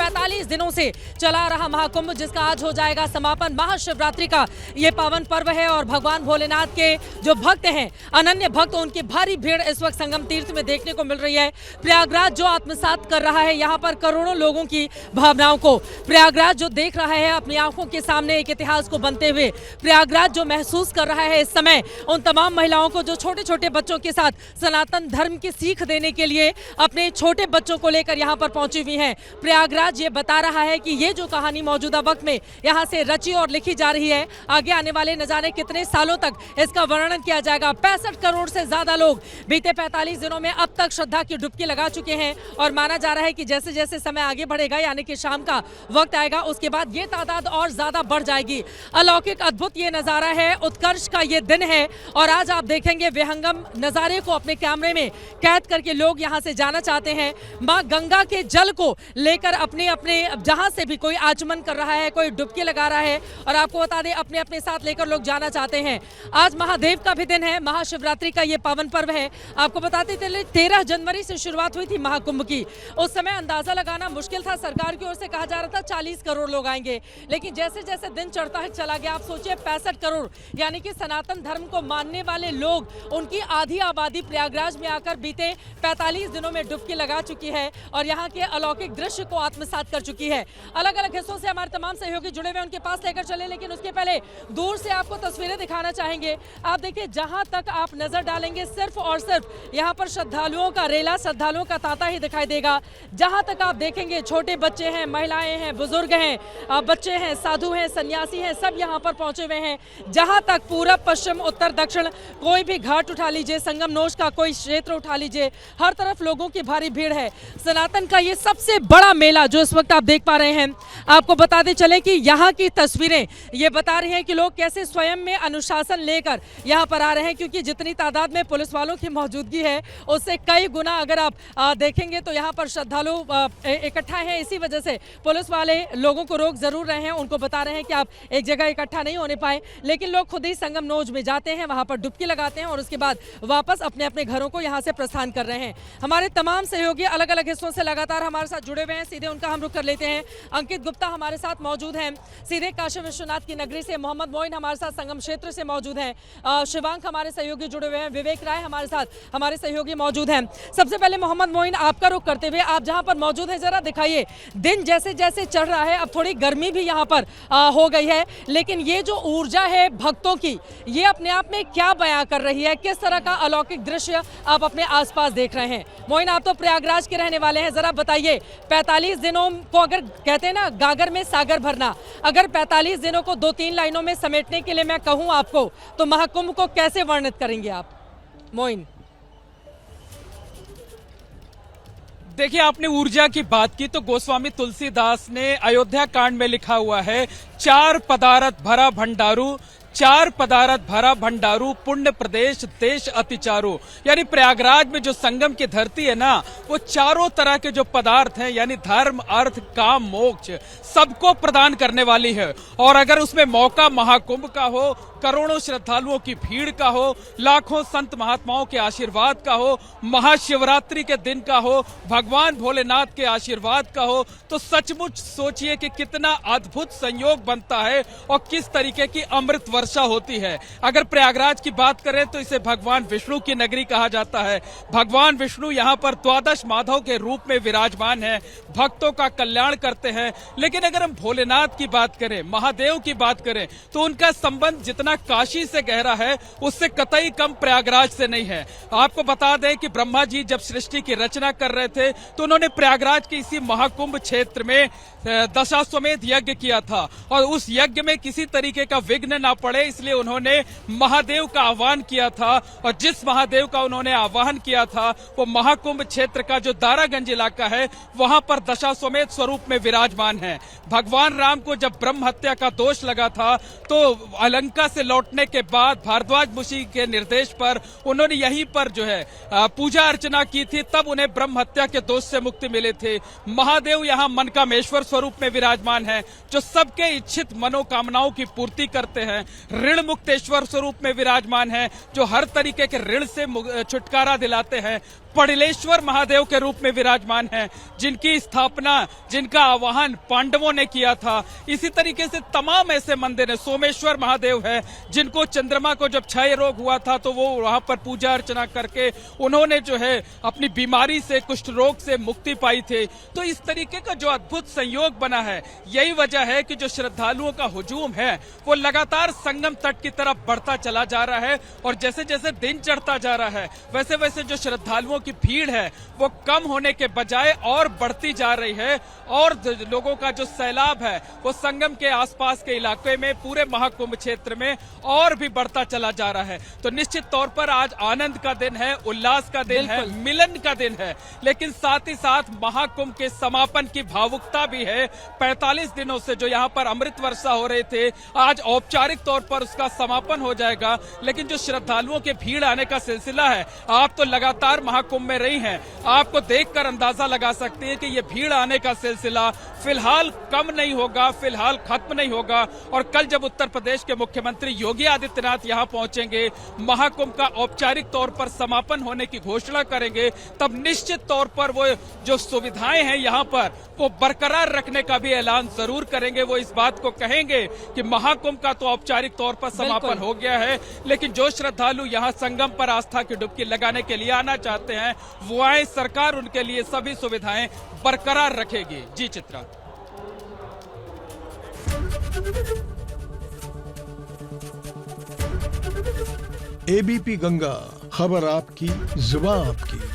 45 दिनों से चला रहा महाकुंभ, जिसका आज हो जाएगा समापन। महाशिवरात्रि का ये पावन पर्व है और भगवान भोलेनाथ के जो भक्त हैं, अनन्य भक्त, उनकी भारी भीड़ इस वक्त संगम तीर्थ में देखने को मिल रही है। प्रयागराज जो आत्मसात कर रहा है यहाँ पर करोड़ों लोगों की भावनाओं को, प्रयागराज जो देख रहा है अपनी आंखों के सामने एक इतिहास को बनते हुए, प्रयागराज जो महसूस कर रहा है इस समय उन तमाम महिलाओं को जो छोटे छोटे बच्चों के साथ सनातन धर्म की सीख देने के लिए अपने छोटे बच्चों को लेकर यहाँ पर पहुंची हुई हैं। प्रयागराज ये बता रहा है कि ये जो कहानी मौजूदा वक्त में यहाँ से रची और लिखी जा रही है, आगे आने वाले न जाने कितने सालों तक इसका वर्णन किया जाएगा। 65 करोड़ से ज्यादा लोग बीते 45 दिनों में अब तक श्रद्धा की डुबकी लगा चुके हैं और माना जा रहा है कि जैसे जैसे समय आगे बढ़ेगा, यानी कि शाम का वक्त आएगा, उसके बाद ये तादाद और ज्यादा बढ़ जाएगी। अलौकिक अद्भुत ये नजारा है, उत्कर्ष का ये दिन है और आज आप देखेंगे विहंगम नजारे को अपने कैमरे में कैद करके लोग यहाँ से जाना चाहते हैं। माँ गंगा के जल को लेकर अपने अपने जहां से भी कोई आचमन कर रहा है, कोई डुबकी लगा रहा है और आपको बता दें अपने अपने साथ लेकर लोग जाना चाहते हैं। आज महादेव का भी दिन है, महाशिवरात्रि का ये पावन पर्व है। आपको बताते चले 13 जनवरी से शुरुआत हुई थी महाकुंभ की। उस समय अंदाजा लगाना मुश्किल था, सरकार की ओर से कहा जा रहा था 40 करोड़ लोग आएंगे, लेकिन जैसे जैसे दिन चढ़ता है चला गया। आप सोचिए 65 करोड़ यानी कि सनातन धर्म को मानने वाले लोग, उनकी आधी आबादी प्रयागराज में आकर बीते 45 दिनों में डुबकी लगा चुकी है और यहाँ के अलौकिक दृश्य को आत्मसात कर चुकी है। अलग अलग हिस्सों से हमारे तमाम सहयोगी जुड़े हुए, उनके पास लेकर चले, लेकिन उसके पहले दूर से आपको तस्वीरें दिखाना चाहेंगे। आप देखिए, जहां तक आप नजर डालेंगे सिर्फ और सिर्फ यहाँ पर श्रद्धालुओं का रेला, श्रद्धालुओं का तांता ही दिखाई देगा। जहां तक आप देखेंगे छोटे बच्चे हैं, महिलाएं हैं, बुजुर्ग हैं, बच्चे हैं, साधु हैं, सन्यासी हैं, सब यहाँ पर पहुंचे हुए हैं। जहां तक पूरब, पश्चिम, उत्तर, दक्षिण, कोई भी घाट उठा लीजिए, संगमनोष का कोई क्षेत्र उठा लीजिए, हर तरफ लोगों की भारी भीड़ है। सनातन का ये सबसे बड़ा मेला जो इस वक्त आप देख पा रहे हैं, आपको बताते चले कि यहाँ की तस्वीरें ये बता रही हैं कि लोग कैसे स्वयं में अनुशासन लेकर यहाँ पर आ रहे हैं, क्योंकि जितनी तादाद में पुलिस वालों की मौजूदगी है उससे कई गुना अगर आप देखेंगे तो यहाँ पर श्रद्धालु इकट्ठा है। इसी वजह से पुलिस वाले लोगों को रोक जरूर रहे हैं, उनको बता रहे हैं कि आप एक जगह इकट्ठा नहीं होने पाए, लेकिन लोग खुद ही संगमनोज में जाते हैं, वहां पर डुबकी लगाते हैं और उसके बाद वापस अपने अपने घरों को यहाँ से प्रस्थान कर रहे हैं। हमारे तमाम सहयोगी अलग अलग हिस्सों से लगातार हमारे साथ जुड़े हुए हैं, सीधे उनका हम रुख कर लेते हैं। अंकित गुप्ता हमारे साथ मौजूद हैं, सीधे काशी विश्वनाथ की नगरी से। मोहम्मद मोइन हमारे साथ संगम क्षेत्र से मौजूद हैं। शिवांक हमारे सहयोगी जुड़े हुए हैं। विवेक राय हमारे साथ हमारे सहयोगी मौजूद हैं। सबसे पहले मोहम्मद मोइन, आपका रुख करते हुए, आप जहां पर मौजूद है जरा दिखाइए, दिन जैसे जैसे चढ़ रहा है, अब थोड़ी गर्मी भी यहाँ पर हो गई है, लेकिन ये जो ऊर्जा है भक्तों की, ये अपने आप में क्या बयां कर रही है? किस तरह का अलौकिक दृश्य आप अपने आसपास देख रहे हैं? मोइन, आप तो प्रयागराज के रहने वाले हैं, जरा बताइए 45 दिनों को, अगर कहते हैं ना गागर में सागर भरना, अगर 45 दिनों को 2-3 लाइनों में समेटने के लिए मैं कहूं आपको, तो महाकुंभ को कैसे वर्णित करेंगे आप, मोइन? देखिए, आपने ऊर्जा की बात की तो गोस्वामी तुलसीदास ने अयोध्या कांड में लिखा हुआ है, 4 पदारथ भरा भंडारू, 4 पदारथ भरा भंडारू, पुण्य प्रदेश देश अति चारू। यानी प्रयागराज में जो संगम की धरती है ना, वो चारों तरह के जो पदार्थ हैं, यानी धर्म, अर्थ, काम, मोक्ष, सबको प्रदान करने वाली है। और अगर उसमें मौका महाकुंभ का हो, करोड़ों श्रद्धालुओं की भीड़ का हो, लाखों संत महात्माओं के आशीर्वाद का हो, महाशिवरात्रि के दिन का हो, भगवान भोलेनाथ के आशीर्वाद का हो, तो सचमुच सोचिए कि कितना अद्भुत संयोग बनता है और किस तरीके की अमृत वर्षा होती है। अगर प्रयागराज की बात करें तो इसे भगवान विष्णु की नगरी कहा जाता है। भगवान विष्णु यहाँ पर 12 माधव के रूप में विराजमान है, भक्तों का कल्याण करते हैं। लेकिन अगर हम भोलेनाथ की बात करें, महादेव की बात करें, तो उनका संबंध जितना काशी से गहरा है उससे कतई कम प्रयागराज से नहीं है। आपको बता दें कि ब्रह्मा जी जब सृष्टि की रचना कर रहे थे तो उन्होंने प्रयागराज के इसी महाकुंभ क्षेत्र में दशाश्वमेध यज्ञ किया था और उस यज्ञ में किसी तरीके का विघ्न ना पड़े, इसलिए उन्होंने महादेव का आह्वान किया था। और जिस महादेव का उन्होंने आह्वान किया था वो महाकुंभ क्षेत्र का जो दारागंज इलाका है, वहां पर दशाश्वमेध स्वरूप में विराजमान है। भगवान राम को जब ब्रह्म हत्या का दोष लगा था तो अलंका से लौटने के बाद भारद्वाज मुनि के निर्देश पर उन्होंने यहीं पर जो है पूजा अर्चना की थी, तब उन्हें ब्रह्म हत्या के दोष से मुक्ति मिले थे। महादेव यहाँ मनकामेश्वर स्वरूप में विराजमान है, जो सबके इच्छित मनोकामनाओं की पूर्ति करते हैं। ऋण मुक्तेश्वर स्वरूप में विराजमान है, जो हर तरीके के ऋण से छुटकारा दिलाते हैं। पड़लेश्वर महादेव के रूप में विराजमान हैं, जिनकी स्थापना, जिनका आवाहन पांडवों ने किया था। इसी तरीके से तमाम ऐसे मंदिर है। सोमेश्वर महादेव है, जिनको चंद्रमा को जब क्षय रोग हुआ था तो वो वहां पर पूजा अर्चना करके उन्होंने जो है अपनी बीमारी से, कुष्ठ रोग से मुक्ति पाई थी। तो इस तरीके का जो अद्भुत संयोग बना है, यही वजह है कि जो श्रद्धालुओं का हुजूम है वो लगातार संगम तट की तरफ बढ़ता चला जा रहा है। और जैसे जैसे दिन चढ़ता जा रहा है, वैसे वैसे जो श्रद्धालुओं की भीड़ है वो कम होने के बजाय और बढ़ती जा रही है। और लोगों का जो सैलाब है वो संगम के आसपास के इलाके में, पूरे महाकुंभ क्षेत्र में और भी बढ़ता चला जा रहा है। तो निश्चित तौर पर आज आनंद का दिन है, उल्लास का दिन है, मिलन का दिन है, लेकिन साथ ही साथ महाकुंभ के समापन की भावुकता भी है। 45 दिनों से जो यहाँ पर अमृत वर्षा हो रहे थे, आज औपचारिक तौर पर उसका समापन हो जाएगा। लेकिन जो श्रद्धालुओं के भीड़ आने का सिलसिला है, आप तो लगातार महाकुंभ में रही हैं, आपको देखकर अंदाजा लगा सकते हैं कि ये भीड़ आने का सिलसिला फिलहाल कम नहीं होगा, फिलहाल खत्म नहीं होगा। और कल जब उत्तर प्रदेश के मुख्यमंत्री योगी आदित्यनाथ यहाँ पहुंचेंगे, महाकुंभ का औपचारिक तौर पर समापन होने की घोषणा करेंगे, तब निश्चित तौर पर वो जो सुविधाएं हैं यहाँ पर वो बरकरार रखने का भी ऐलान जरूर करेंगे। वो इस बात को कहेंगे कि महाकुंभ का तो औपचारिक तौर पर समापन हो गया है, लेकिन जो श्रद्धालु यहाँ संगम पर आस्था की डुबकी लगाने के लिए आना चाहते हैं वो आए, सरकार उनके लिए सभी सुविधाएं बरकरार रखेगी। जी चित्रा। एबीपी गंगा, खबर आपकी, जुबान आपकी।